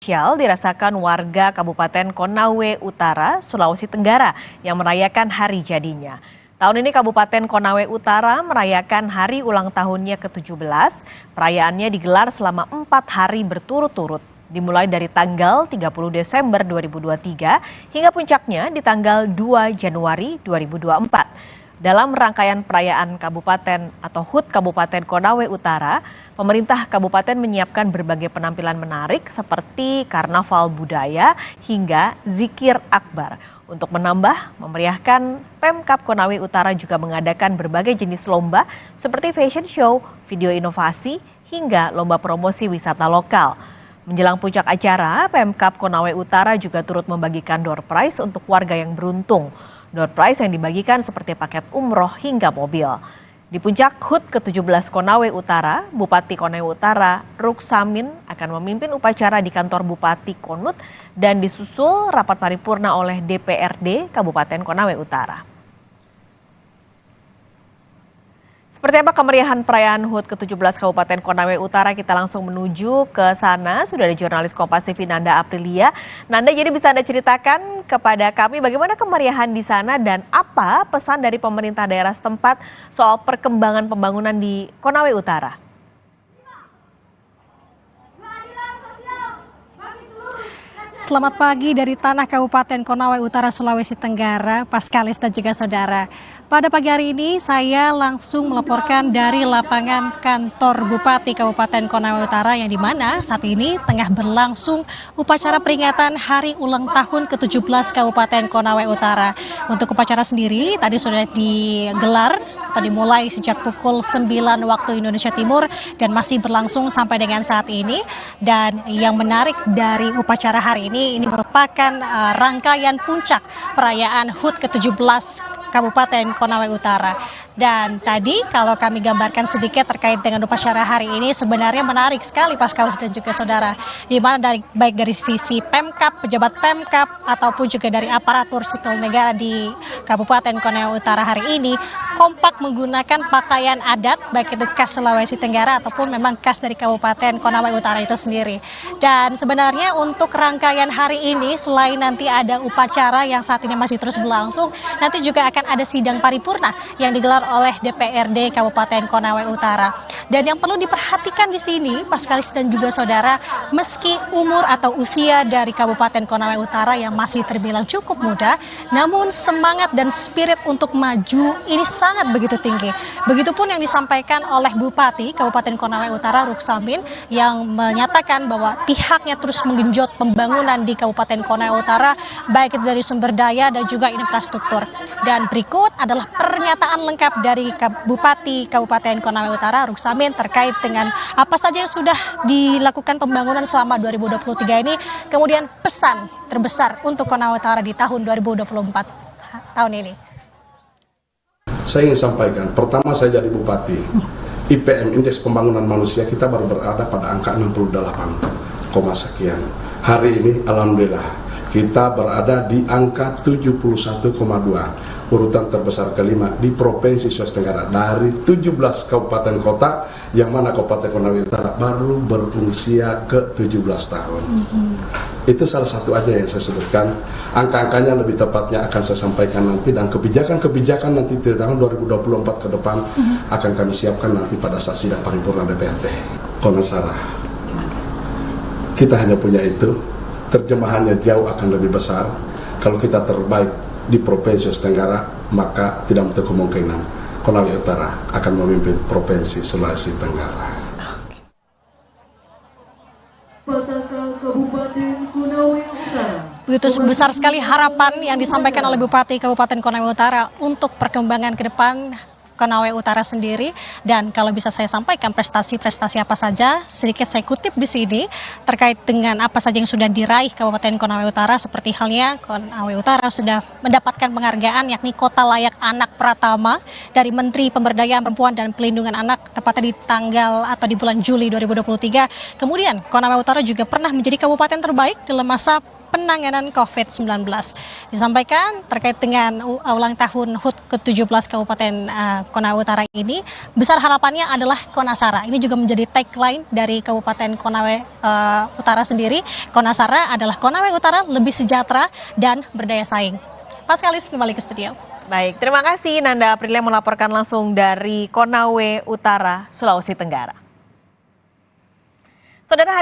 Spesial dirasakan warga Kabupaten Konawe Utara, Sulawesi Tenggara yang merayakan hari jadinya. Tahun ini Kabupaten Konawe Utara merayakan hari ulang tahunnya ke-17. Perayaannya digelar selama 4 hari berturut-turut, dimulai dari tanggal 30 Desember 2023 hingga puncaknya di tanggal 2 Januari 2024. Dalam rangkaian perayaan Kabupaten atau HUT Kabupaten Konawe Utara, pemerintah kabupaten menyiapkan berbagai penampilan menarik seperti karnaval budaya hingga zikir akbar. Untuk menambah memeriahkan, Pemkab Konawe Utara juga mengadakan berbagai jenis lomba seperti fashion show, video inovasi, hingga lomba promosi wisata lokal. Menjelang puncak acara, Pemkab Konawe Utara juga turut membagikan door prize untuk warga yang beruntung. Door prize yang dibagikan seperti paket umroh hingga mobil. Di puncak HUT ke-17 Konawe Utara, Bupati Konawe Utara Ruksamin akan memimpin upacara di kantor Bupati Konut dan disusul rapat paripurna oleh DPRD Kabupaten Konawe Utara. Seperti apa kemeriahan perayaan HUT ke-17 Kabupaten Konawe Utara? Kita langsung menuju ke sana. Sudah ada jurnalis Kompas TV Nanda Aprilia. Nanda, jadi bisa Anda ceritakan kepada kami bagaimana kemeriahan di sana dan apa pesan dari pemerintah daerah setempat soal perkembangan pembangunan di Konawe Utara? Selamat pagi dari tanah Kabupaten Konawe Utara, Sulawesi Tenggara, Paskalis dan juga saudara. Pada pagi hari ini saya langsung melaporkan dari lapangan kantor Bupati Kabupaten Konawe Utara yang dimana saat ini tengah berlangsung upacara peringatan Hari Ulang Tahun ke-17 Kabupaten Konawe Utara. Untuk upacara sendiri tadi sudah digelar atau dimulai sejak pukul 9 waktu Indonesia Timur dan masih berlangsung sampai dengan saat ini. Dan yang menarik dari upacara hari ini merupakan rangkaian puncak perayaan HUT ke-17 Kabupaten Konawe Utara. Dan tadi kalau kami gambarkan sedikit terkait dengan upacara hari ini sebenarnya menarik sekali Paskalis dan juga saudara. Di mana baik dari sisi Pemkab, pejabat Pemkab ataupun juga dari aparatur sipil negara di Kabupaten Konawe Utara hari ini kompak menggunakan pakaian adat baik itu khas Sulawesi Tenggara ataupun memang khas dari Kabupaten Konawe Utara itu sendiri. Dan sebenarnya untuk rangkaian hari ini selain nanti ada upacara yang saat ini masih terus berlangsung, nanti juga akan ada sidang paripurna yang digelar oleh DPRD Kabupaten Konawe Utara. Dan yang perlu diperhatikan di sini, Paskalis dan juga saudara, meski umur atau usia dari Kabupaten Konawe Utara yang masih terbilang cukup muda, namun semangat dan spirit untuk maju ini sangat begitu tinggi. Begitupun yang disampaikan oleh Bupati Kabupaten Konawe Utara Ruksamin yang menyatakan bahwa pihaknya terus menggenjot pembangunan di Kabupaten Konawe Utara baik itu dari sumber daya dan juga infrastruktur. Dan berikut adalah pernyataan lengkap dari Bupati Kabupaten Konawe Utara Ruksamin terkait dengan apa saja yang sudah dilakukan pembangunan selama 2023 ini, kemudian pesan terbesar untuk Konawe Utara di tahun 2024 tahun ini. Saya ingin sampaikan, pertama saya jadi bupati, IPM Indeks Pembangunan Manusia kita baru berada pada angka 68, sekian. Hari ini alhamdulillah kita berada di angka 71,2, urutan terbesar kelima di Provinsi Sulawesi Tenggara dari 17 kabupaten kota, yang mana Kabupaten Konawe Utara baru berusia ke-17 tahun. Itu salah satu aja yang saya sebutkan. Angka-angkanya lebih tepatnya akan saya sampaikan nanti, dan kebijakan-kebijakan nanti di tahun 2024 ke depan akan kami siapkan nanti pada saat sidang paripurna DPRD. Konasara, kita hanya punya itu, terjemahannya jauh akan lebih besar. Kalau kita terbaik di Provinsi Sulawesi Tenggara, maka tidak menutup kemungkinan Konawe Utara akan memimpin Provinsi Sulawesi Tenggara. Begitu besar sekali harapan yang disampaikan oleh Bupati Kabupaten Konawe Utara untuk perkembangan ke depan Konawe Utara sendiri. Dan kalau bisa saya sampaikan prestasi-prestasi apa saja, sedikit saya kutip di sini terkait dengan apa saja yang sudah diraih Kabupaten Konawe Utara, seperti halnya Konawe Utara sudah mendapatkan penghargaan yakni Kota Layak Anak Pratama dari Menteri Pemberdayaan Perempuan dan Pelindungan Anak tepatnya di tanggal atau di bulan Juli 2023. Kemudian Konawe Utara juga pernah menjadi kabupaten terbaik dalam masa penanganan COVID-19. Disampaikan terkait dengan ulang tahun HUT ke-17 Kabupaten Konawe Utara ini, besar harapannya adalah Konasara. Ini juga menjadi tagline dari Kabupaten Konawe Utara sendiri. Konasara adalah Konawe Utara lebih sejahtera dan berdaya saing. Paskalis kembali ke studio. Baik, terima kasih Nanda Aprilia melaporkan langsung dari Konawe Utara, Sulawesi Tenggara. Saudara, hari